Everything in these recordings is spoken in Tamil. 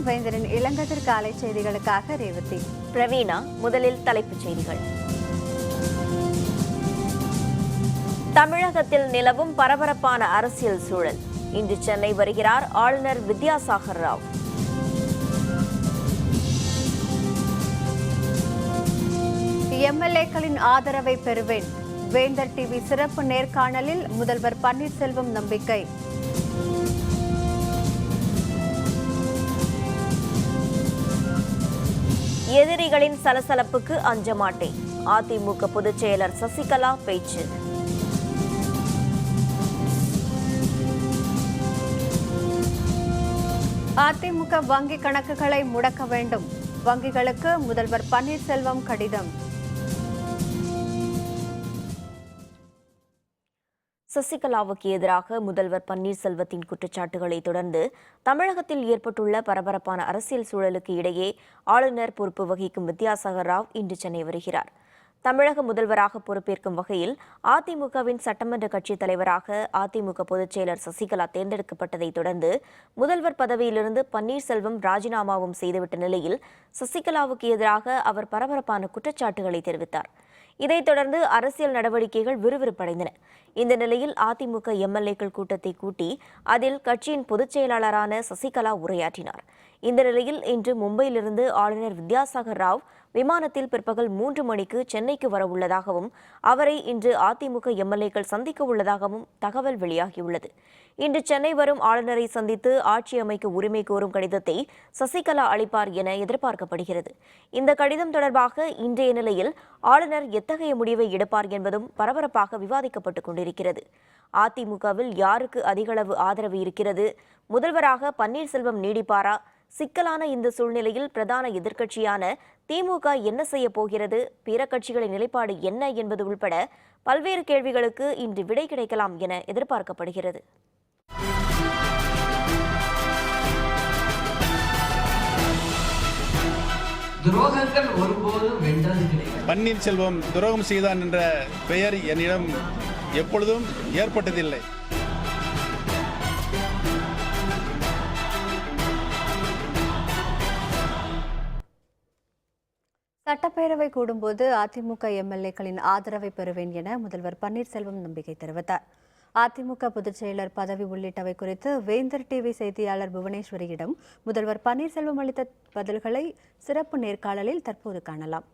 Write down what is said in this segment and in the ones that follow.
வேந்தரின் இளங்கதிர் காலை செய்திகளுக்காக ரேவதி. பிரவீணா. முதலில் தலைப்புச் செய்திகள். தமிழகத்தில் நிலவும் பரபரப்பான அரசியல் சூழல். இன்று சென்னை வருகிறார் ஆளுநர் வித்யாசாகர் ராவ். எம்எல்ஏக்களின் ஆதரவை பெறுவேன். வேந்தர் டிவி சிறப்பு நேர்காணலில் முதல்வர் பன்னீர்செல்வம் நம்பிக்கை. எதிரிகளின் சலசலப்புக்கு அஞ்ச மாட்டேன். அதிமுக பொதுச் செயலர் சசிகலா பேச்சு. அதிமுக வங்கி கணக்குகளை முடக்க வேண்டும். வங்கிகளுக்கு முதல்வர் பன்னீர்செல்வம் கடிதம். சசிகலாவுக்கு எதிராக முதல்வர் பன்னீர்செல்வத்தின் குற்றச்சாட்டுகளை தொடர்ந்து தமிழகத்தில் ஏற்பட்டுள்ள பரபரப்பான அரசியல் சூழலுக்கு இடையே ஆளுநர் பொறுப்பு வகிக்கும் வித்யாசாகர் ராவ் இன்று சென்னை வருகிறார். தமிழக முதல்வராக பொறுப்பேற்கும் வகையில் அதிமுகவின் சட்டமன்ற கட்சித் தலைவராக அதிமுக பொதுச் செயலர் சசிகலா தேர்ந்தெடுக்கப்பட்டதை தொடர்ந்து முதல்வர் பதவியிலிருந்து பன்னீர்செல்வம் ராஜினாமாவும் செய்துவிட்ட நிலையில் சசிகலாவுக்கு எதிராக அவர் பரபரப்பான குற்றச்சாட்டுகளை தெரிவித்தார். இதைத் தொடர்ந்து அரசியல் நடவடிக்கைகள் விறுவிறுப்படைந்தன. இந்த நிலையில் அதிமுக எம்எல்ஏக்கள் கூட்டத்தை கூட்டி அதில் கட்சியின் பொதுச் செயலாளரான சசிகலா உரையாற்றினார். இந்த நிலையில் இன்று மும்பையிலிருந்து ஆளுநர் வித்யாசாகர் ராவ் விமானத்தில் பிற்பகல் 3 மணிக்கு சென்னைக்கு வரவுள்ளதாகவும் அவரை இன்று அதிமுக எம்எல்ஏக்கள் சந்திக்க உள்ளதாகவும் தகவல் வெளியாகியுள்ளது. இன்று சென்னை வரும் ஆளுநரை சந்தித்து ஆட்சி அமைக்க உரிமை கோரும் கடிதத்தை சசிகலா அளிப்பார் என எதிர்பார்க்கப்படுகிறது. இந்த கடிதம் தொடர்பாக இன்றைய நிலையில் ஆளுநர் எத்தகைய முடிவை எடுப்பார் என்பதும் பரபரப்பாக விவாதிக்கப்பட்டுக் கொண்டிருக்கிறது. அதிமுகவில் யாருக்கு அதிகளவு ஆதரவு இருக்கிறது? முதல்வராக பன்னீர்செல்வம் நீடிப்பாரா? சிக்கலான இந்த சூழ்நிலையில் பிரதான எதிர்க்கட்சியான திமுக என்ன செய்ய போகிறது? பிற கட்சிகளின் நிலைப்பாடு என்ன என்பது உள்பட பல்வேறு கேள்விகளுக்கு இன்று விடை கிடைக்கலாம் என எதிர்பார்க்கப்படுகிறது. துரோகங்கள் ஒருபோதும் வென்றது கிடையாது. பன்னீர்செல்வம் துரோகம் செய்தான் என்ற பெயர் என்னிடம் எப்பொழுதும் ஏற்பட்டதில்லை. சட்டப்பேரவை கூடும்போது அதிமுக எம்எல்ஏக்களின் ஆதரவை பெறுவேன் என முதல்வர் பன்னீர்செல்வம் நம்பிக்கை தெரிவித்தார். அதிமுக பொதுச் செயலர் பதவி உள்ளிட்டவை குறித்து வேந்தர் டிவி செய்தியாளர் புவனேஸ்வரியிடம் முதல்வர் பன்னீர்செல்வம் அளித்த பதில்களை சிறப்பு நேர்காணலில் தற்போது காணலாம்.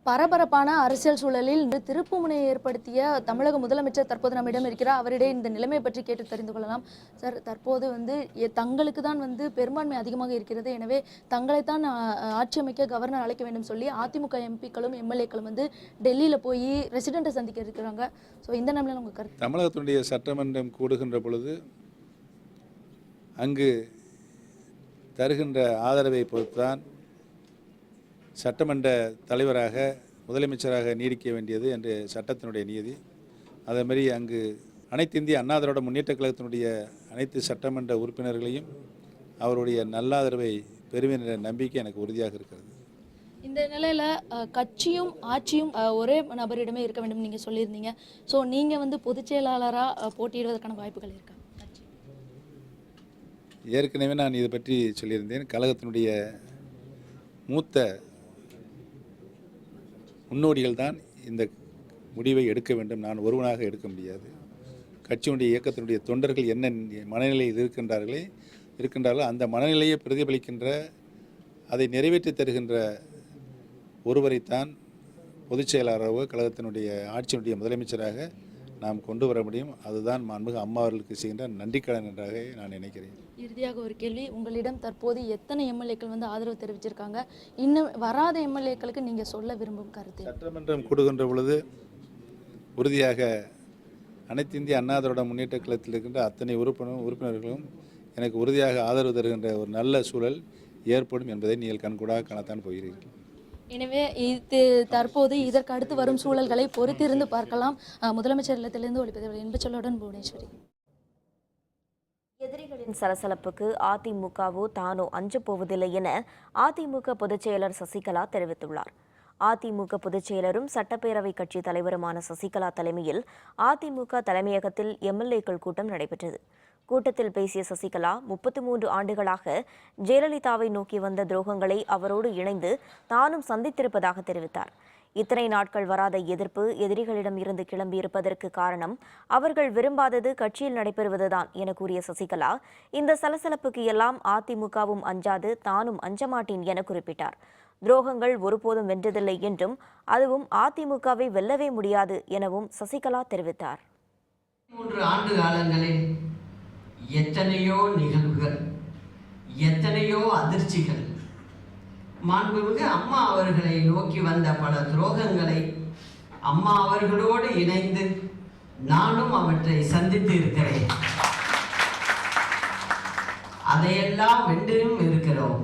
பரபரப்பான அரசியல் சூழலில் திருப்புமுனையை ஏற்படுத்திய தமிழக முதலமைச்சர் தற்போது நம்மிடம் இருக்கிறார். அவரிடையே இந்த நிலைமை பற்றி கேட்டு தெரிந்து கொள்ளலாம். சார், தற்போது தங்களுக்கு தான் பெரும்பான்மை அதிகமாக இருக்கிறது, எனவே தங்களைத்தான் ஆட்சி அமைக்க கவர்னர் அழைக்க வேண்டும் சொல்லி அதிமுக எம்பிக்களும் எம்எல்ஏக்களும் டெல்லியில் போய் ரெசிடென்ட்டை சந்திக்க இருக்கிறாங்க. ஸோ இந்த நிலைமையில் உங்கள் கருத்து? தமிழகத்தினுடைய சட்டமன்றம் கூடுகின்ற பொழுது அங்கு தருகின்ற ஆதரவை பொறுத்துதான் சட்டமன்ற தலைவராக முதலமைச்சராக நீடிக்க வேண்டியது என்று சட்டத்தினுடைய நியதி. அதேமாதிரி அங்கு அனைத்து இந்திய அண்ணா திராவிட முன்னேற்றக் கழகத்தினுடைய அனைத்து சட்டமன்ற உறுப்பினர்களையும் அவருடைய நல்லாதரவை பெறுவேன் என்ற நம்பிக்கை எனக்கு உறுதியாக இருக்கிறது. இந்த நிலையில் கட்சியும் ஆட்சியும் ஒரே நபரிடமே இருக்க வேண்டும் நீங்கள் சொல்லியிருந்தீங்க. ஸோ நீங்கள் பொதுச் செயலாளராக போட்டியிடுவதற்கான வாய்ப்புகள் இருக்கா? ஏற்கனவே நான் இதை பற்றி சொல்லியிருந்தேன். கழகத்தினுடைய மூத்த முன்னோடிகள் தான் இந்த முடிவை எடுக்க வேண்டும், நான் ஒருவனாக எடுக்க முடியாது. கட்சியினுடைய இயக்கத்தினுடைய தொண்டர்கள் என்ன மனநிலையில் இருக்கின்றார்களோ அந்த மனநிலையை பிரதிபலிக்கின்ற, அதை நிறைவேற்றி தருகின்ற ஒருவரைத்தான் பொதுச் செயலாளராக கழகத்தினுடைய ஆட்சியினுடைய முதலமைச்சராக நாம் கொண்டு வர முடியும். அதுதான் மாண்புமிகு அம்மா அவர்களுக்கு செய்கின்ற நன்றிக்கடன் என்றாக நான் நினைக்கிறேன். இறுதியாக ஒரு கேள்வி, உங்களிடம் தற்போது எத்தனை எம்எல்ஏக்கள் ஆதரவு தெரிவிச்சிருக்காங்க? இன்னும் வராத எம்எல்ஏக்களுக்கு நீங்கள் சொல்ல விரும்பும் கருத்து? சட்டமன்றம் கூடுகின்ற பொழுது உறுதியாக அனைத்து இந்திய அண்ணா திராவிட முன்னேற்ற கழகத்தில் இருக்கின்ற அத்தனை உறுப்பினர்களும் எனக்கு உறுதியாக ஆதரவு தருகின்ற ஒரு நல்ல சூழல் ஏற்படும் என்பதை நீங்கள் கண்கூடாக காணத்தான் போகிறீர்கள். எனவே தற்போது இதற்கு அடுத்து வரும் சூழல்களை பொறுத்திருந்து பார்க்கலாம். முதலமைச்சர் இல்லத்திலிருந்து ஒளிப்பதிவாளர் இன்பச்சொல்லுடன் புவனேஸ்வரி. எதிரிகளின் சலசலப்புக்கு அதிமுகவோ தானோ அஞ்சப் போவதில்லை என அதிமுக பொதுச் செயலர் சசிகலா தெரிவித்துள்ளார். அதிமுக பொதுச் செயலரும் சட்டப்பேரவை கட்சி தலைவருமான சசிகலா தலைமையில் அதிமுக தலைமையகத்தில் எம்எல்ஏக்கள் கூட்டம் நடைபெற்றது. கூட்டத்தில் பேசிய சசிகலா 33 ஆண்டுகளாக ஜெயலலிதாவை நோக்கி வந்த துரோகங்களை அவரோடு இணைந்து தானும் சந்தித்திருப்பதாக தெரிவித்தார். இத்தனை நாட்கள் வராத எதிர்ப்பு எதிரிகளிடம் இருந்து கிளம்பியிருப்பதற்கு காரணம் அவர்கள் விரும்பாதது கட்சியில் நடைபெறுவதுதான் என கூறிய சசிகலா, இந்த சலசலப்புக்கு எல்லாம் அதிமுகவும் அஞ்சாது தானும் அஞ்சமாட்டேன் என குறிப்பிட்டார். துரோகங்கள் ஒருபோதும் வென்றதில்லை என்றும் அதுவும் அதிமுகவை வெல்லவே முடியாது எனவும் சசிகலா தெரிவித்தார். 3 ஆண்டு காலங்களில் எத்தனையோ நிகழ்வுகள், எத்தனையோ அதிர்ச்சிகள், மாண்புமிகு அம்மா அவர்களை நோக்கி வந்த பல துரோகங்களை அம்மா அவர்களோடு இணைந்து நானும் அவற்றை சந்தித்து இருக்கிறேன். அதையெல்லாம் வென்றும் இருக்கிறோம்.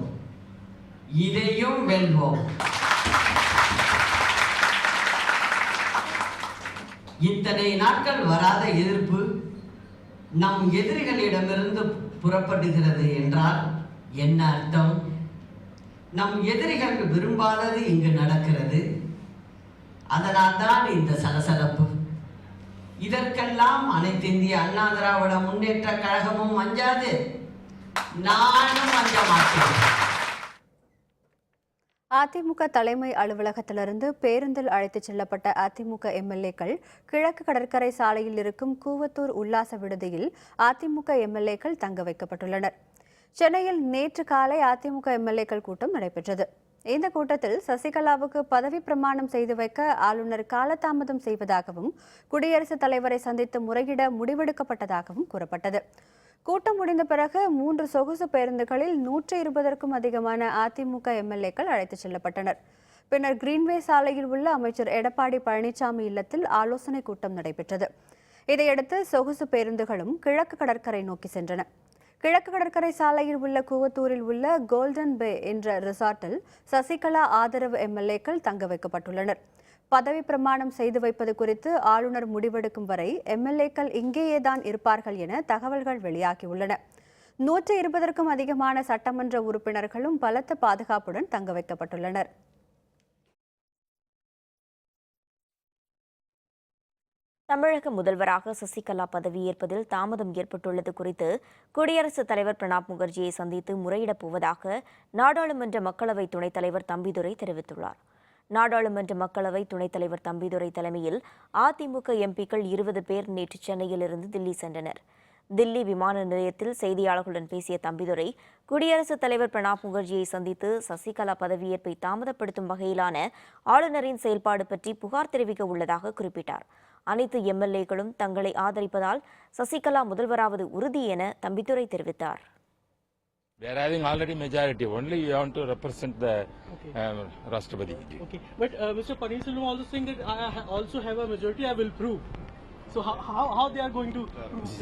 இதையும் வெல்வோம். இத்தனை நாட்கள் வராத எதிர்ப்பு நம் எதிரிகளிடமிருந்து புறப்படுகிறது என்றால் என்ன அர்த்தம்? நம் எதிரிகள் விரும்பாதது இங்கு நடக்கிறது. அதனால்தான் இந்த சலசலப்பு. இதற்கெல்லாம் அனைத்து இந்திய அண்ணா திராவிட முன்னேற்ற கழகமும் அஞ்சாது, நானும் அஞ்ச மாட்டேன். அதிமுக தலைமை அலுவலகத்திலிருந்து பேருந்தில் அழைத்துச் செல்லப்பட்ட அதிமுக எம்எல்ஏக்கள் கிழக்கு கடற்கரை சாலையில் இருக்கும் கூவத்தூர் உல்லாச விடுதியில் அதிமுக எம்எல்ஏக்கள் தங்க வைக்கப்பட்டுள்ளனர். சென்னையில் நேற்று காலை அதிமுக எம்எல்ஏக்கள் கூட்டம் நடைபெற்றது. இந்த கூட்டத்தில் சசிகலாவுக்கு பதவி பிரமாணம் செய்து வைக்க ஆளுநர் காலதாமதம் செய்வதாகவும் குடியரசுத் தலைவரை சந்தித்து முறையிட முடிவெடுக்கப்பட்டதாகவும் கூறப்பட்டது. கூட்டம் முடிந்த பிறகு 3 சொகுசு பேருந்துகளில் 120க்கும் அதிகமான அதிமுக எம்எல்ஏக்கள் அழைத்துச் செல்லப்பட்டனர். பின்னர் கிரீன்வே சாலையில் உள்ள அமைச்சர் எடப்பாடி பழனிசாமி இல்லத்தில் ஆலோசனை கூட்டம் நடைபெற்றது. இதையடுத்து சொகுசு பேருந்துகளும் கிழக்கு கடற்கரை நோக்கி சென்றன. கிழக்கு கடற்கரை சாலையில் உள்ள கூவத்தூரில் உள்ள கோல்டன் பே என்ற ரிசார்ட்டில் சசிகலா ஆதரவு எம்எல்ஏக்கள் தங்க வைக்கப்பட்டுள்ளனர். பதவி பிரமாணம் செய்து வைப்பது குறித்து ஆளுநர் முடிவெடுக்கும் வரை எம்எல்ஏக்கள் இங்கேயேதான் இருப்பார்கள் என தகவல்கள் வெளியாகியுள்ளன. 120க்கும் அதிகமான சட்டமன்ற உறுப்பினர்களும் பலத்த பாதுகாப்புடன் தங்க வைக்கப்பட்டுள்ளனர். தமிழக முதல்வராக சசிகலா பதவியேற்பதில் தாமதம் ஏற்பட்டுள்ளது குறித்து குடியரசுத் தலைவர் பிரணாப் முகர்ஜியை சந்தித்து முறையிடப் போவதாக நாடாளுமன்ற மக்களவை துணைத் தலைவர் தம்பிதுரை தெரிவித்துள்ளார். நாடாளுமன்ற மக்களவை துணைத் தலைவர் தம்பிதுரை தலைமையில் அதிமுக எம்பிக்கள் 20 பேர் நேற்று சென்னையிலிருந்து தில்லி சென்றனர். தில்லி விமான நிலையத்தில் செய்தியாளர்களுடன் பேசிய தம்பிதுரை, குடியரசுத் தலைவர் பிரணாப் முகர்ஜியை சந்தித்து சசிகலா பதவியேற்பை தாமதப்படுத்தும் வகையிலான ஆளுநரின் செயல்பாடு பற்றி புகார் தெரிவிக்க உள்ளதாக குறிப்பிட்டார். அனைத்து எம்எல்ஏக்களும் தங்களை ஆதரிப்பதால் சசிகலா முதல்வராவது உறுதி என தம்பிதுரை தெரிவித்தார். They are having already majority. Only you want to represent the Rashtrapati. Okay, but Mr. Paneerselvam also saying that I also have a majority. I will prove. So how they are going to prove?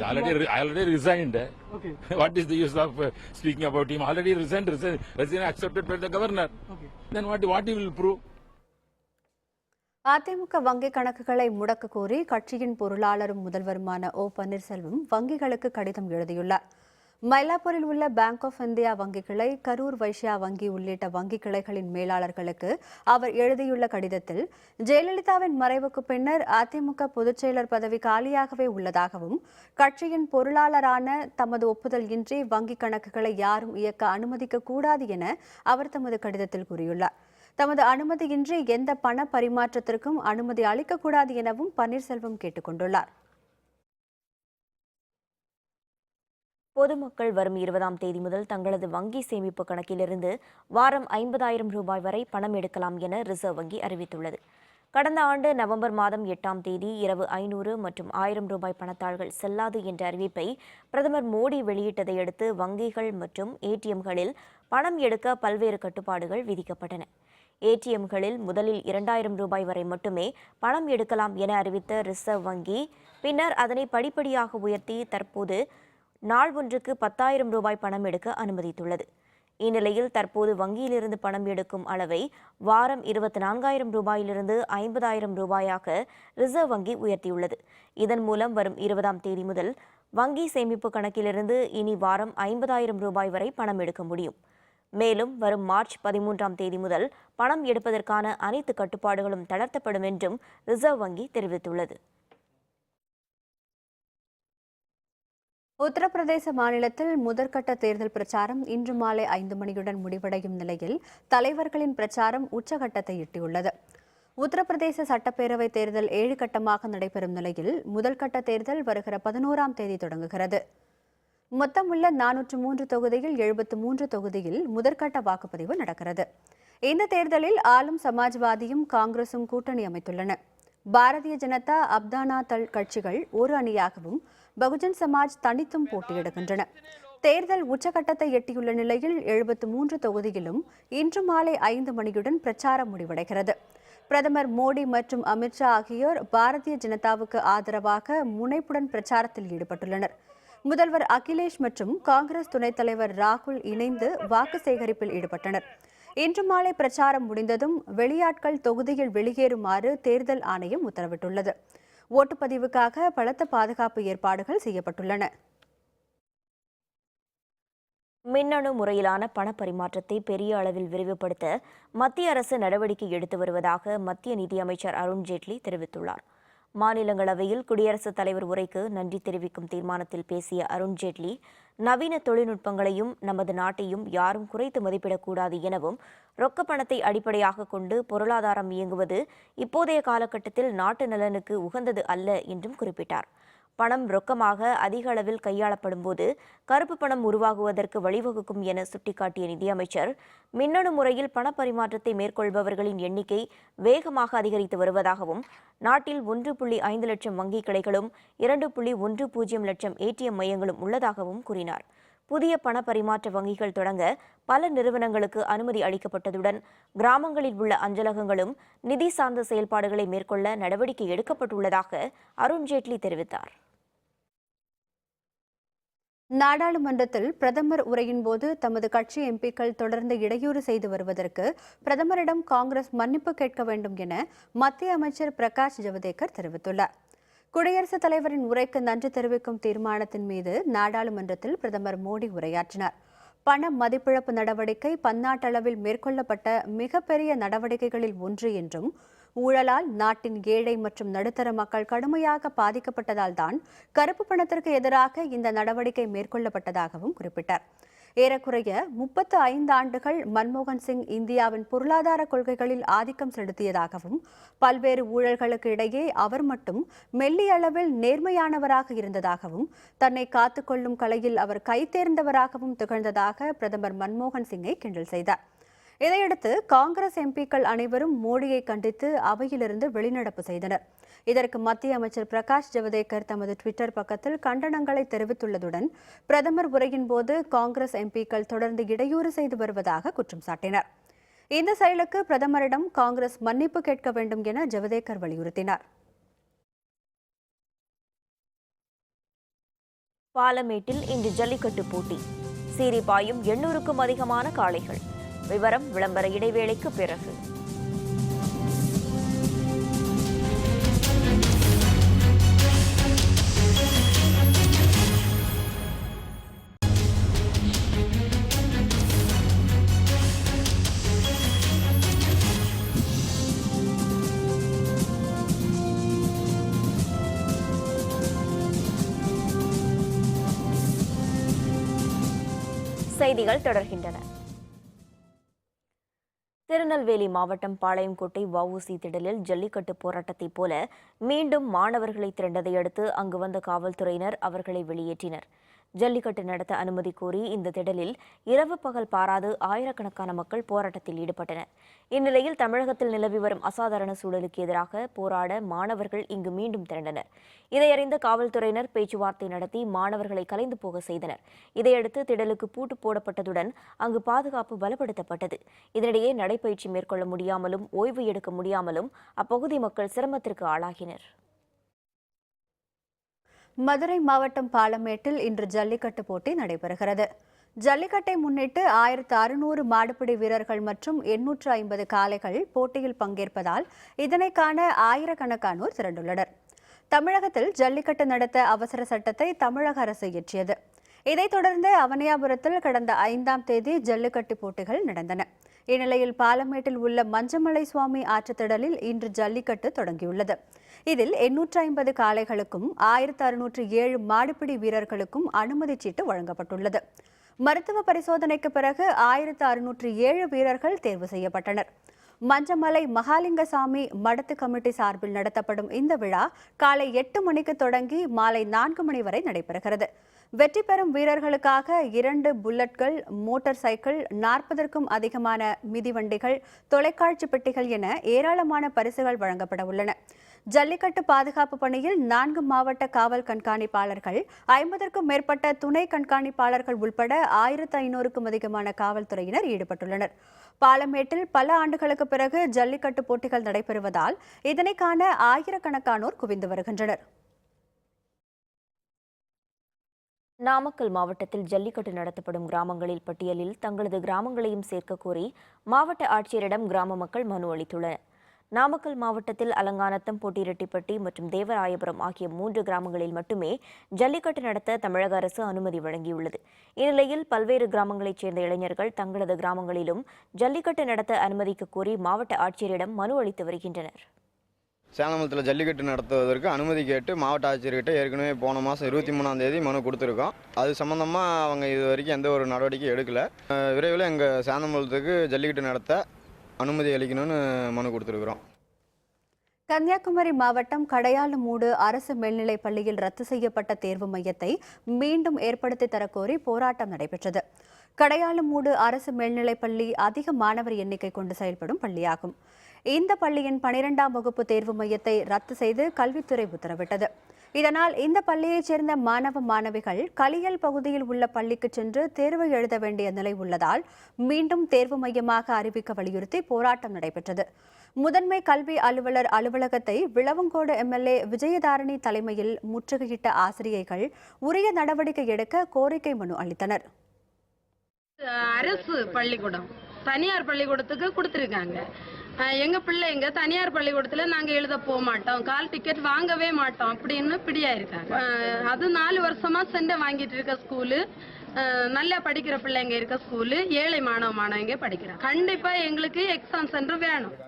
I already resigned. Okay. What is the use of speaking about him? Already resigned accepted by the governor. Okay. Then what he will prove? AIADMK வங்கி கணக்குகளை முடக்க கோரி கட்சியின் பொருளாளரும் முதல்வருமான ஓ பன்னீர்செல்வம் வங்கிகளுக்கு கடிதம் எழுதியுள்ளார். மயிலாப்பூரில் உள்ள பேங்க் ஆஃப் இந்தியா வங்கி கிளை, கரூர் வைஷ்யா வங்கி உள்ளிட்ட வங்கி கிளைகளின் மேலாளர்களுக்கு அவர் எழுதியுள்ள கடிதத்தில் ஜெயலலிதாவின் மறைவுக்கு பின்னர் அதிமுக பொதுச்செயலர் பதவி காலியாகவே உள்ளதாகவும் கட்சியின் பொருளாளரான தமது ஒப்புதல் இன்றி வங்கி கணக்குகளை யாரும் இயக்க அனுமதிக்க கூடாது என அவர் தமது கடிதத்தில் கூறியுள்ளார். தமது அனுமதியின்றி எந்த பண பரிமாற்றத்திற்கும் அனுமதி அளிக்கக்கூடாது எனவும் பன்னீர்செல்வம் கேட்டுக் கொண்டுள்ளார். பொதுமக்கள் வரும் 20ஆம் தேதி முதல் தங்களது வங்கி சேமிப்பு கணக்கிலிருந்து வாரம் 50,000 ரூபாய் வரை பணம் எடுக்கலாம் என ரிசர்வ் வங்கி அறிவித்துள்ளது. கடந்த ஆண்டு நவம்பர் மாதம் 8ஆம் தேதி இரவு 500 மற்றும் 1000 ரூபாய் பணத்தாள்கள் செல்லாது என்ற அறிவிப்பை பிரதமர் மோடி வெளியிட்டதை அடுத்து வங்கிகள் மற்றும் ஏடிஎம்களில் பணம் எடுக்க பல்வேறு கட்டுப்பாடுகள் விதிக்கப்பட்டன. ஏடிஎம்களில் முதலில் 2000 ரூபாய் வரை மட்டுமே பணம் எடுக்கலாம் என அறிவித்த ரிசர்வ் வங்கி பின்னர் அதனை படிப்படியாக உயர்த்தி தற்போது நாள் ஒன்றுக்கு 10,000 ரூபாய் பணம் எடுக்க அனுமதித்துள்ளது. இந்நிலையில் தற்போது வங்கியிலிருந்து பணம் எடுக்கும் அளவை வாரம் 24,000 ரூபாயிலிருந்து 50,000 ரூபாயாக ரிசர்வ் வங்கி உயர்த்தியுள்ளது. இதன் மூலம் வரும் 20ஆம் தேதி முதல் வங்கி சேமிப்பு கணக்கிலிருந்து இனி வாரம் 50,000 ரூபாய் வரை பணம் எடுக்க முடியும். மேலும் வரும் மார்ச் 13ஆம் தேதி முதல் பணம் எடுப்பதற்கான அனைத்து கட்டுப்பாடுகளும் தளர்த்தப்படும் என்றும் ரிசர்வ் வங்கி தெரிவித்துள்ளது. உத்தரப்பிரதேச மாநிலத்தில் முதற்கட்ட தேர்தல் பிரச்சாரம் இன்று மாலை 5 மணியுடன் முடிவடையும் நிலையில் தலைவர்களின் பிரச்சாரம் உச்சகட்டத்தை எட்டியுள்ளது. உத்தரப்பிரதேச சட்டப்பேரவை தேர்தல் 7 கட்டமாக நடைபெறும் நிலையில் முதல் கட்ட தேர்தல் வருகிற 11ஆம் தேதி தொடங்குகிறது. மொத்தமுள்ள 403 தொகுதியில் 73 தொகுதியில் முதற்கட்ட வாக்குப்பதிவு நடக்கிறது. இந்த தேர்தலில் ஆளும் சமாஜ்வாதியும் காங்கிரசும் கூட்டணி அமைத்துள்ளன. பாரதிய ஜனதா, அப்தானா தள் கட்சிகள் ஒரு அணியாகவும், பகுஜன் சமாஜ் தனித்தும் போட்டியிடுகின்றன. தேர்தல் உச்சகட்டத்தை எட்டியுள்ள நிலையில் 73 தொகுதியிலும் இன்று மாலை 5 மணியுடன் பிரச்சாரம் முடிவடைகிறது. பிரதமர் மோடி மற்றும் அமித்ஷா ஆகியோர் பாரதிய ஜனதாவுக்கு ஆதரவாக முனைப்புடன் பிரச்சாரத்தில் ஈடுபட்டுள்ளனர். முதல்வர் அகிலேஷ் மற்றும் காங்கிரஸ் துணைத் தலைவர் ராகுல் இணைந்து வாக்கு சேகரிப்பில் ஈடுபட்டனர். இன்று மாலை பிரச்சாரம் முடிந்ததும் வெளியாட்கள் தொகுதியில் வெளியேறுமாறு தேர்தல் ஆணையம் உத்தரவிட்டுள்ளது. ஓட்டுப்பதிவுக்காக பலத்த பாதுகாப்பு ஏற்பாடுகள் செய்யப்பட்டுள்ளன. மின்னணு முறையிலான பணப்பரிமாற்றத்தை பெரிய அளவில் விரிவுபடுத்த மத்திய அரசு நடவடிக்கை எடுத்து வருவதாக மத்திய நிதியமைச்சர் அருண்ஜேட்லி தெரிவித்துள்ளார். மாநிலங்களவையில் குடியரசுத் தலைவர் உரைக்கு நன்றி தெரிவிக்கும் தீர்மானத்தில் பேசிய அருண்ஜேட்லி, நவீன தொழில்நுட்பங்களையும் நமது நாட்டையும் யாரும் குறைத்து மதிப்பிடக்கூடாது எனவும், ரொக்க பணத்தை அடிப்படையாக கொண்டு பொருளாதாரம் இயங்குவது இப்போதைய காலகட்டத்தில் நாட்டு நலனுக்கு உகந்தது அல்ல என்றும் குறிப்பிட்டார். பணம் ரொக்கமாக அதிக அளவில் கையாளப்படும் போது கருப்பு பணம் உருவாகுவதற்கு வழிவகுக்கும் என சுட்டிக்காட்டிய நிதியமைச்சர், மின்னணு முறையில் பணப்பரிமாற்றத்தை மேற்கொள்பவர்களின் எண்ணிக்கை வேகமாக அதிகரித்து வருவதாகவும், நாட்டில் 1.5 லட்சம் வங்கி கிளைகளும் 2.10 லட்சம் ATM மையங்களும் உள்ளதாகவும் கூறினார். புதிய பணப்பரிமாற்ற வங்கிகள் தொடங்க பல நிறுவனங்களுக்கு அனுமதி அளிக்கப்பட்டதுடன் கிராமங்களில் உள்ள அஞ்சலகங்களும் நிதி சார்ந்த செயல்பாடுகளை மேற்கொள்ள நடவடிக்கை எடுக்கப்பட்டுள்ளதாக அருண்ஜேட்லி தெரிவித்தார். நாடாளுமன்றத்தில் பிரதமர் உரையின் போது தமது கட்சி எம்பிக்கள் தொடர்ந்து இடையூறு செய்து வருவதற்கு பிரதமரிடம் காங்கிரஸ் மன்னிப்பு கேட்க வேண்டும் என மத்திய அமைச்சர் பிரகாஷ் ஜவடேகர் தெரிவித்துள்ளார். குடியரசுத் தலைவரின் உரைக்கு நன்றி தெரிவிக்கும் தீர்மானத்தின் மீது நாடாளுமன்றத்தில் பிரதமர் மோடி உரையாற்றினார். பண மதிப்பிழப்பு நடவடிக்கை பன்னாட்டளவில் மேற்கொள்ளப்பட்ட மிகப்பெரிய நடவடிக்கைகளில் ஒன்று என்றும், ஊழலால் நாட்டின் ஏழை மற்றும் நடுத்தர மக்கள் கடுமையாக பாதிக்கப்பட்டதால் தான் கருப்பு பணத்திற்கு எதிராக இந்த நடவடிக்கை மேற்கொள்ளப்பட்டதாகவும் குறிப்பிட்டார். ஏறக்குறைய 35 ஆண்டுகள் மன்மோகன் சிங் இந்தியாவின் பொருளாதார கொள்கைகளில் ஆதிக்கம் செலுத்தியதாகவும், பல்வேறு ஊழல்களுக்கு இடையே அவர் மட்டும் மெல்லிய அளவில் நேர்மையானவராக இருந்ததாகவும், தன்னை காத்துக்கொள்ளும் கலையில் அவர் கைதேர்ந்தவராகவும் திகழ்ந்ததாக பிரதமர் மன்மோகன் சிங்கை கிண்டல் செய்தார். இதையடுத்து காங்கிரஸ் எம்பிக்கள் அனைவரும் மோடியை கண்டித்து அவையிலிருந்து வெளிநடப்பு செய்தனர். இதற்கு மத்திய அமைச்சர் பிரகாஷ் ஜவடேகர் தமது ட்விட்டர் பக்கத்தில் கண்டனங்களை தெரிவித்துள்ளதுடன், பிரதமர் உரையின் போது காங்கிரஸ் எம்பிக்கள் தொடர்ந்து இடையூறு செய்து வருவதாக குற்றம் சாட்டினார். இந்த செயலுக்கு பிரதமரிடம் காங்கிரஸ் மன்னிப்பு கேட்க வேண்டும் என ஜவடேகர் வலியுறுத்தினார். பாலமேட்டில் இன்று ஜல்லிக்கட்டு போட்டி. சீறி பாயும் 800க்கும் அதிகமான காளைகள். விவரம் விளம்பர இடைவேளைக்கு பிறகு. செய்திகள் தொடர்கின்றன. திருநெல்வேலி மாவட்டம் பாளையங்கோட்டை வஉசி திடலில் ஜல்லிக்கட்டு போராட்டத்தைப் போல மீண்டும் மாணவர்களை திரண்டதை அடுத்து அங்கு வந்த காவல்துறையினர் அவர்களை வெளியேற்றினர். ஜல்லிக்கட்டு நடத்த அனுமதி கோரி இந்த திடலில் இரவு பகல் பாராது ஆயிரக்கணக்கான மக்கள் போராட்டத்தில் ஈடுபட்டனர். இந்நிலையில் தமிழகத்தில் நிலவி வரும் அசாதாரண சூழலுக்கு எதிராக போராட மாணவர்கள் இங்கு மீண்டும் திரண்டனர். இதையறிந்த காவல்துறையினர் பேச்சுவார்த்தை நடத்தி மாணவர்களை கலைந்து போக செய்தனர். இதையடுத்து திடலுக்கு பூட்டு போடப்பட்டதுடன் அங்கு பாதுகாப்பு பலப்படுத்தப்பட்டது. இதனிடையே நடைபயிற்சி மேற்கொள்ள முடியாமலும் ஓய்வு எடுக்க முடியாமலும் அப்பகுதி மக்கள் சிரமத்திற்கு ஆளாகினர். மதுரை மாவட்டம் பாலமேட்டில் இன்று ஜல்லிக்கட்டு போட்டி நடைபெறுகிறது. ஜல்லிக்கட்டை முன்னிட்டு 1600 மாடுபிடி வீரர்கள் மற்றும் 850 காளைகள் போட்டியில் பங்கேற்பதால் இதனை காண ஆயிரக்கணக்கானோர் திரண்டுள்ளனர். தமிழகத்தில் ஜல்லிக்கட்டு நடத்த அவசர சட்டத்தை தமிழக அரசு இயற்றியது. இதைத் தொடர்ந்து அவனியாபுரத்தில் கடந்த 5ஆம் தேதி ஜல்லிக்கட்டு போட்டிகள் நடந்தன. இந்நிலையில் பாலமேட்டில் உள்ள மஞ்சமலை சுவாமி ஆற்றுத்திடலில் இன்று ஜல்லிக்கட்டு தொடங்கியுள்ளது. இதில் 850 காளைகளுக்கும் 1607 மாடுபிடி வீரர்களுக்கும் அனுமதி சீட்டு வழங்கப்பட்டுள்ளது. மருத்துவ பரிசோதனைக்கு பிறகு 1607 வீரர்கள் தேர்வு செய்யப்பட்டனர். மஞ்சமலை மகாலிங்கசாமி மடத்து கமிட்டி சார்பில் நடத்தப்படும் இந்த விழா காலை 8 மணிக்கு தொடங்கி மாலை 4 மணி வரை நடைபெறுகிறது. வெற்றி பெறும் வீரர்களுக்காக 2 புல்லட்கள், மோட்டார் சைக்கிள், 40க்கும் அதிகமான மிதிவண்டிகள், தொலைக்காட்சி பெட்டிகள் என ஏராளமான பரிசுகள் வழங்கப்பட உள்ளன. ஜல்லிக்கட்டு பாதுகாப்பு பணியில் 4 மாவட்ட காவல் கண்காணிப்பாளர்கள், 50க்கும் மேற்பட்ட துணை கண்காணிப்பாளர்கள் உட்பட 1500க்கும் அதிகமான காவல்துறையினர் ஈடுபட்டுள்ளனர். பாலமேட்டில் பல ஆண்டுகளுக்கு பிறகு ஜல்லிக்கட்டு போட்டிகள் நடைபெறுவதால் இதனை காண ஆயிரக்கணக்கானோர் குவிந்து வருகின்றனர். நாமக்கல் மாவட்டத்தில் ஜல்லிக்கட்டு நடத்தப்படும் கிராமங்களில் பட்டியலில் தங்களது கிராமங்களையும் சேர்க்க கோரி மாவட்ட ஆட்சியரிடம் கிராம மக்கள் மனு அளித்துள்ளனர். நாமக்கல் மாவட்டத்தில் அலங்காநத்தம், பொட்டிரெட்டிப்பட்டி மற்றும் தேவராயபுரம் ஆகிய 3 கிராமங்களில் மட்டுமே ஜல்லிக்கட்டு நடத்த தமிழக அரசு அனுமதி வழங்கியுள்ளது. இந்நிலையில் பல்வேறு கிராமங்களைச் சேர்ந்த இளைஞர்கள் தங்களது கிராமங்களிலும் ஜல்லிக்கட்டு நடத்த அனுமதிக்க கோரி மாவட்ட ஆட்சியரிடம் மனு அளித்து வருகின்றனர். சேலமத்தில் ஜல்லிக்கட்டு நடத்துவதற்கு அனுமதி கேட்டு மாவட்ட ஆட்சியர்கிட்ட ஏற்கனவே போன மாதம் 23ஆம் தேதி மனு கொடுத்துருக்கோம். அது சம்மந்தமாக அவங்க இது வரைக்கும் எந்த ஒரு நடவடிக்கையும் எடுக்கலை. விரைவில் எங்கள் சேலமலத்துக்கு ஜல்லிக்கட்டு நடத்த அனுமதி அளிக்கணும்னு மனு கொடுத்துருக்குறோம். கன்னியாகுமரி மாவட்டம் கடையாலுமூடு அரசு மேல்நிலைப் பள்ளியில் ரத்து செய்யப்பட்ட தேர்வு மையத்தை மீண்டும் ஏற்படுத்தி தரக்கோரி போராட்டம் நடைபெற்றது. கடையாலுமூடு அரசு மேல்நிலைப் பள்ளி அதிக மாணவர் எண்ணிக்கை கொண்டு செயல்படும் பள்ளியாகும். இந்த பள்ளியின் 12ஆம் வகுப்பு தேர்வு மையத்தை ரத்து செய்து கல்வித்துறை உத்தரவிட்டது. இதனால் இந்த பள்ளியைச் சேர்ந்த மாணவ மாணவிகள் களியல் பகுதியில் உள்ள பள்ளிக்கு சென்று தேர்வு எழுத வேண்டிய நிலை உள்ளதால் மீண்டும் தேர்வு மையமாக அறிவிக்க வலியுறுத்தி போராட்டம் நடைபெற்றது. முதன்மை கல்வி அலுவலர் அலுவலகத்தை விளவங்கோடு எம்எல்ஏ விஜயதாரணி தலைமையில் முற்றுகையிட்ட ஆசிரியைகள் உரிய நடவடிக்கை எடுக்க கோரிக்கை மனு அளித்தனர். அரசு பள்ளிக்கூடம் தனியார் பள்ளிக்கூடத்துக்கு கொடுத்துருக்காங்க. எங்க பிள்ளைங்க தனியார் பள்ளிக்கூடத்துல நாங்க எழுத போக மாட்டோம், கால் டிக்கெட் வாங்கவே மாட்டோம் அப்படின்னு பிடியா இருக்காங்க. அது 4 வருஷமா சென்ட வாங்கிட்டு இருக்க ஸ்கூலு, நல்லா படிக்கிற பிள்ளைங்க இருக்க ஸ்கூலு, ஏழை மாணவங்க படிக்கிறாங்க. கண்டிப்பா எங்களுக்கு எக்ஸாம் சென்டர் வேணும்.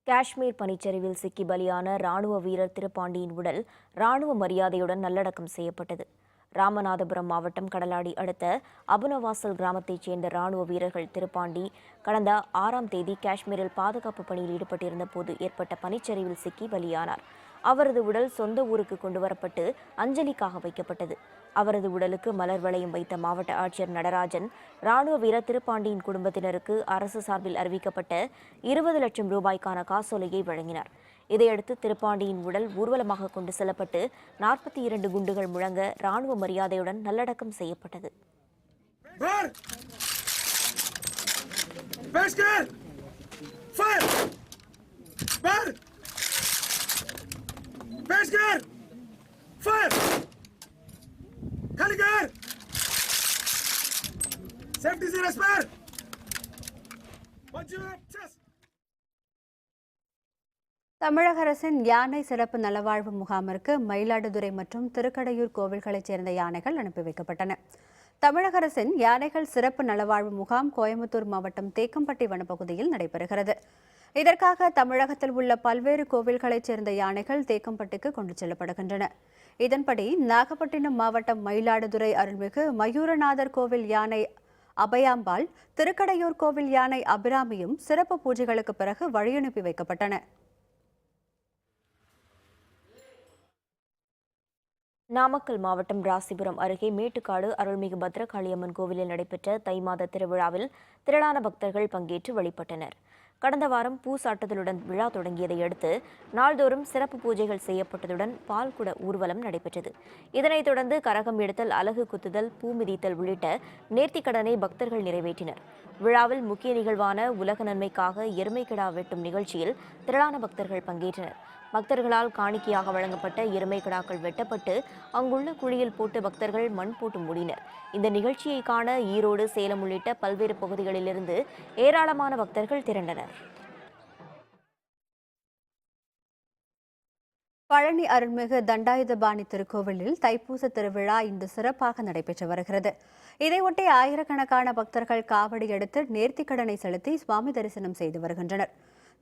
காஷ்மீர் பனிச்சரிவில் சிக்கி பலியான ராணுவ வீரர் திருப்பாண்டியின் உடல் ராணுவ மரியாதையுடன் நல்லடக்கம் செய்யப்பட்டது. ராமநாதபுரம் மாவட்டம் கடலாடி அடுத்த அபுனவாசல் கிராமத்தைச் சேர்ந்த ராணுவ வீரர்கள் திருப்பாண்டி கடந்த 6ஆம் தேதி காஷ்மீரில் பாதுகாப்பு பணியில் ஈடுபட்டிருந்த போது ஏற்பட்ட பனிச்சரிவில் சிக்கி பலியானார். அவரது உடல் சொந்த ஊருக்கு கொண்டுவரப்பட்டு அஞ்சலிக்காக வைக்கப்பட்டது. அவரது உடலுக்கு மலர் வளையம் வைத்த மாவட்ட ஆட்சியர் நடராஜன் ராணுவ வீரர் திருப்பாண்டியின் குடும்பத்தினருக்கு அரசு சார்பில் அறிவிக்கப்பட்ட 20 லட்சம் ரூபாய்க்கான காசோலையை வழங்கினார். இதையடுத்து திருப்பாண்டியின் உடல் ஊர்வலமாக கொண்டு செல்லப்பட்டு 42 குண்டுகள் முழங்க ராணுவ மரியாதையுடன் நல்லடக்கம் செய்யப்பட்டது. தமிழக அரசின் யானை சிறப்பு நலவாழ்வு முகாமிற்கு மயிலாடுதுறை மற்றும் திருக்கடையூர் கோவில்களைச் சேர்ந்த யானைகள் அனுப்பி வைக்கப்பட்டன. தமிழக அரசின் யானைகள் சிறப்பு நலவாழ்வு முகாம் கோயம்புத்தூர் மாவட்டம் தேக்கம்பட்டி வனப்பகுதியில் நடைபெறுகிறது. இதற்காக தமிழகத்தில் உள்ள பல்வேறு கோவில்களைச் சேர்ந்த யானைகள் தேக்கம்பட்டிக்கு கொண்டு செல்லப்படுகின்றன. இதன்படி நாகப்பட்டினம் மாவட்டம் மயிலாடுதுறை அருள்மிகு மயூரநாதர் கோவில் யானை அபயாம்பாள், திருக்கடையூர் கோவில் யானை அபிராமியும் சிறப்பு பூஜைகளுக்கு பிறகு வழியனுப்பி வைக்கப்பட்டன. நாமக்கல் மாவட்டம் ராசிபுரம் அருகே மேட்டுக்காடு அருள்மிகு பத்ரகாளியம்மன் கோவிலில் நடைபெற்ற தை மாத திருவிழாவில் திரளான பக்தர்கள் பங்கேற்று வழிபட்டனர். கடந்த வாரம் பூசாட்டுதலுடன் விழா தொடங்கியதை அடுத்து நாள்தோறும் சிறப்பு பூஜைகள் செய்யப்பட்டதுடன் பால்குட ஊர்வலம் நடைபெற்றது. இதனைத் தொடர்ந்து கரகம் எடுத்தல், அலகு குத்துதல், பூ மிதித்தல் உள்ளிட்ட நேர்த்திக்கடனை பக்தர்கள் நிறைவேற்றினர். விழாவில் முக்கிய நிகழ்வான உலக நன்மைக்காக எருமைக்கிடா வெட்டும் நிகழ்ச்சியில் திரளான பக்தர்கள் பங்கேற்றனர். பக்தர்களால் காணிக்கையாக வழங்கப்பட்ட எருமைக்கிடாக்கள் வெட்டப்பட்டு அங்குள்ள குழியில் போட்டு பக்தர்கள் மண் போட்டு மூடினர். இந்த நிகழ்ச்சியை காண ஈரோடு, சேலம் உள்ளிட்ட பல்வேறு பகுதிகளிலிருந்து ஏராளமான பக்தர்கள் திரண்டனர். பழனி அருள்மிகு தண்டாயுதபாணி திருக்கோவிலில் தைப்பூச திருவிழா இன்று சிறப்பாக நடைபெற்று வருகிறது. இதையொட்டி ஆயிரக்கணக்கான பக்தர்கள் காவடி எடுத்து நேர்த்திக்கடனை செலுத்தி சுவாமி தரிசனம் செய்து வருகின்றனர்.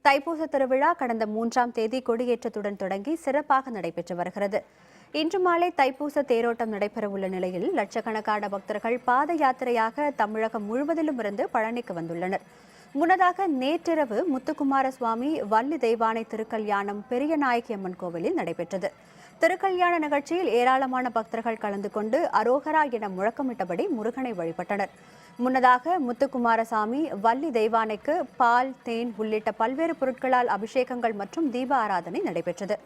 தைப்பூச திருவிழா கடந்த 3ஆம் தேதி கொடியேற்றத்துடன் தொடங்கி சிறப்பாக நடைபெற்று வருகிறது. இன்று மாலை தைப்பூச தேரோட்டம் நடைபெறவுள்ள நிலையில் லட்சக்கணக்கான பக்தர்கள் பாத யாத்திரையாக தமிழகம் முழுவதிலும் இருந்து பழனிக்கு வந்துள்ளனர். முன்னதாக நேற்றிரவு முத்துக்குமார சுவாமி வள்ளி தெய்வானை திருக்கல்யாணம் பெரியநாயகி அம்மன் கோவிலில் நடைபெற்றது. திருக்கல்யாண நிகழ்ச்சியில் ஏராளமான பக்தர்கள் கலந்து கொண்டு அரோகரா என முழக்கமிட்டபடி முருகனை வழிபட்டனர். முன்னதாக முத்துக்குமாரசாமி வள்ளி தெய்வானைக்கு பால், தேன் உள்ளிட்ட பல்வேறு பொருட்களால் அபிஷேகங்கள் மற்றும் தீப ஆராதனை நடைபெற்றது.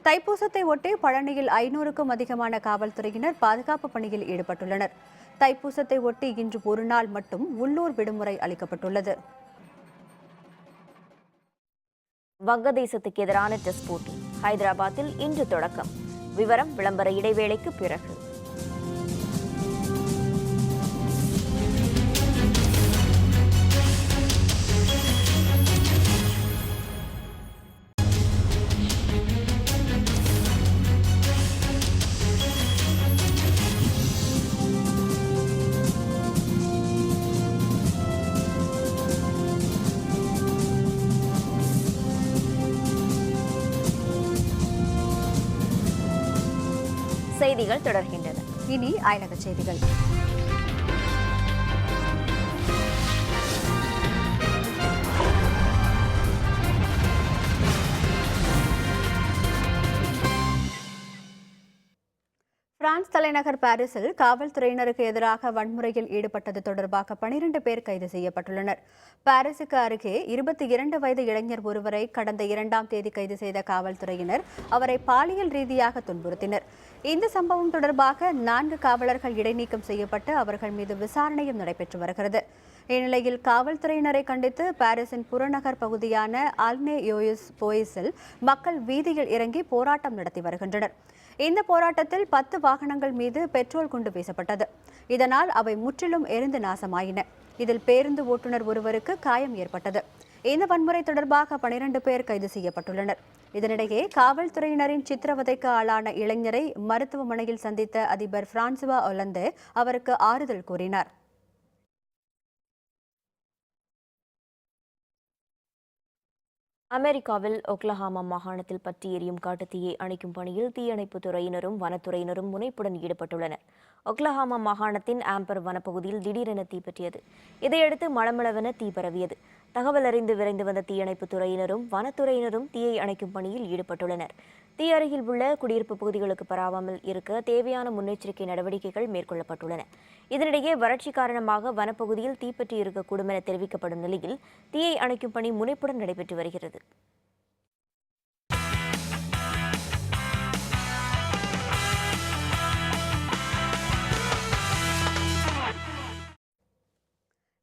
தைப்பூசத்தை ஒட்டி பழனியில் 500க்கும் அதிகமான காவல்துறையினர் பாதுகாப்பு பணியில் ஈடுபட்டுள்ளனர். தைப்பூசத்தை ஒட்டி இன்று ஒரு நாள் மட்டும் உள்ளூர் விடுமுறை அளிக்கப்பட்டுள்ளது. வங்கதேசத்துக்கு எதிரான டெஸ்ட் போட்டி ஹைதராபாத்தில் இன்று தொடக்கம். விவரம் விளம்பர இடைவேளைக்கு பிறகு. செய்திகள் தொடர்கின்றன. இனி அயலக செய்திகள். பிரான்ஸ் தலைநகர் பாரிஸில் காவல்துறையினருக்கு எதிராக வன்முறையில் ஈடுபட்டது தொடர்பாக 12 பேர் கைது செய்யப்பட்டுள்ளனர். பாரிஸுக்கு அருகே 22 வயது இளைஞர் ஒருவரை கடந்த 2ஆம் தேதி கைது செய்த காவல்துறையினர் அவரை பாலியல் ரீதியாக துன்புறுத்தினர். இந்த சம்பவம் தொடர்பாக 4 காவலர்கள் இடைநீக்கம் செய்யப்பட்டு அவர்கள் மீது விசாரணையும் நடைபெற்று வருகிறது. இந்நிலையில் காவல்துறையினரை கண்டித்து பாரிஸின் புறநகர் பகுதியான ஆல்னே யோயிஸ் போயிஸில் மக்கள் வீதியில் இறங்கி போராட்டம் நடத்தி வருகின்றனர். இந்த போராட்டத்தில் 10 வாகனங்கள் மீது பெட்ரோல் குண்டு வீசப்பட்டது. இதனால் அவை முற்றிலும் எரிந்து நாசமாயின. இதில் பேருந்து ஓட்டுநர் ஒருவருக்கு காயம் ஏற்பட்டது. இந்த வன்முறை தொடர்பாக 12 பேர் கைது செய்யப்பட்டுள்ளனர். இதனிடையே காவல்துறையினரின் சித்திரவதைக்கு ஆளான இளைஞரை மருத்துவமனையில் சந்தித்த அதிபர் பிரான்சுவா ஒலந்தே அவருக்கு ஆறுதல் கூறினார். அமெரிக்காவில் ஒக்லஹாமா மாகாணத்தில் பற்றி எரியும் காட்டுத்தீயை அணைக்கும் பணியில் தீயணைப்புத் துறையினரும் வனத்துறையினரும் முனைப்புடன் ஈடுபட்டுள்ளனர். ஒக்லஹாமா மாகாணத்தின் ஆம்பர் வனப்பகுதியில் திடீரென தீப்பற்றியது. இதையடுத்து மளமளவென தீ பரவியது. தகவல் அறிந்து விரைந்து வந்த தீயணைப்புத் துறையினரும் வனத்துறையினரும் தீயை அணைக்கும் பணியில் ஈடுபட்டுள்ளனர். தீ அருகில் உள்ள குடியிருப்பு பகுதிகளுக்கு பரவாமல் இருக்க தேவையான முன்னெச்சரிக்கை நடவடிக்கைகள் மேற்கொள்ளப்பட்டுள்ளன. இதனிடையே வறட்சி காரணமாக வனப்பகுதியில் தீப்பற்றி இருக்கக்கூடும் என தெரிவிக்கப்படும் நிலையில் தீயை அணைக்கும் பணி முனைப்புடன் நடைபெற்று வருகிறது.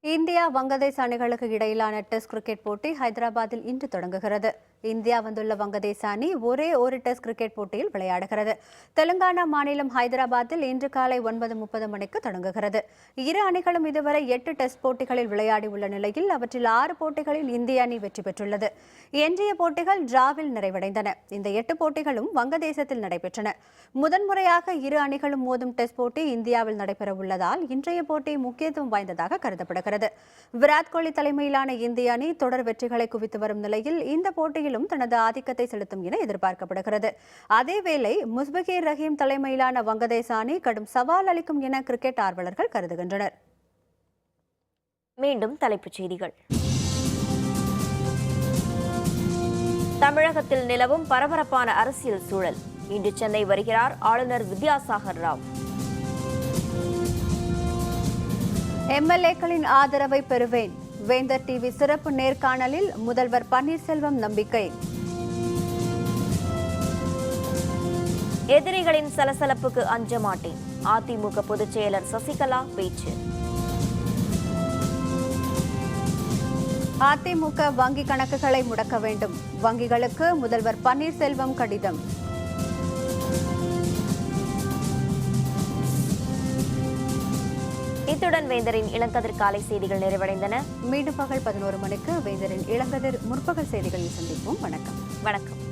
இந்தியா வங்கதேச அணிகளுக்கு இடையிலான டெஸ்ட் கிரிக்கெட் போட்டி ஹைதராபாத்தில் இன்று தொடங்குகிறது. இந்தியா வந்துள்ள வங்கதேச அணி ஒரே ஒரு டெஸ்ட் கிரிக்கெட் போட்டியில் விளையாடுகிறது. தெலுங்கானா மாநிலம் ஹைதராபாத்தில் இன்று காலை 9:30 மணிக்கு தொடங்குகிறது. இரு அணிகளும் இதுவரை 8 டெஸ்ட் போட்டிகளில் விளையாடியுள்ள நிலையில் அவற்றில் 6 போட்டிகளில் இந்திய அணி வெற்றி பெற்றுள்ளது. எஞ்சிய போட்டிகள் டிராவில் நிறைவடைந்தன. இந்த 8 போட்டிகளும் வங்கதேசத்தில் நடைபெற்றன. முதன்முறையாக இரு அணிகளும் மோதும் டெஸ்ட் போட்டி இந்தியாவில் நடைபெறவுள்ளதால் இன்றைய போட்டி முக்கியத்துவம் வாய்ந்ததாக கருதப்படுகிறது. விராட் கோலி தலைமையிலான இந்திய அணி தொடர் வெற்றிகளை குவித்து வரும் நிலையில் இந்த போட்டியிலும் தனது ஆதிக்கத்தை செலுத்தும் என எதிர்பார்க்கப்படுகிறது. அதேவேளை முஸ்பிகீர் ரஹீம் தலைமையிலான வங்கதேச அணி கடும் சவால் அளிக்கும் என கிரிக்கெட் ஆர்வலர்கள் கருதுகின்றனர். மீண்டும் தலைப்புச் செய்திகள். தமிழகத்தில் நிலவும் பரபரப்பான அரசியல் சூழல். இன்று சென்னை வருகிறார் ஆளுநர் வித்யாசாகர் ராவ். எம்எல்ஏக்களின் ஆதரவை பெறுவேன். வேந்தர் டிவி சிறப்பு நேர்காணலில் முதல்வர் பன்னீர்செல்வம் நம்பிக்கை. எதிரிகளின் சலசலப்புக்கு அஞ்ச மாட்டேன். அதிமுக பொதுச் செயலர் சசிகலா பேச்சு. அதிமுக வங்கி கணக்குகளை முடக்க வேண்டும். வங்கிகளுக்கு முதல்வர் பன்னீர்செல்வம் கடிதம். இத்துடன் வேந்தரின் இளங்கதிர் காலை செய்திகள் நிறைவடைந்தன. மீண்டும் பகல் 11 மணிக்கு வேந்தரின் இளங்கதிர் முற்பகல் செய்திகளில் சந்திப்போம். வணக்கம்.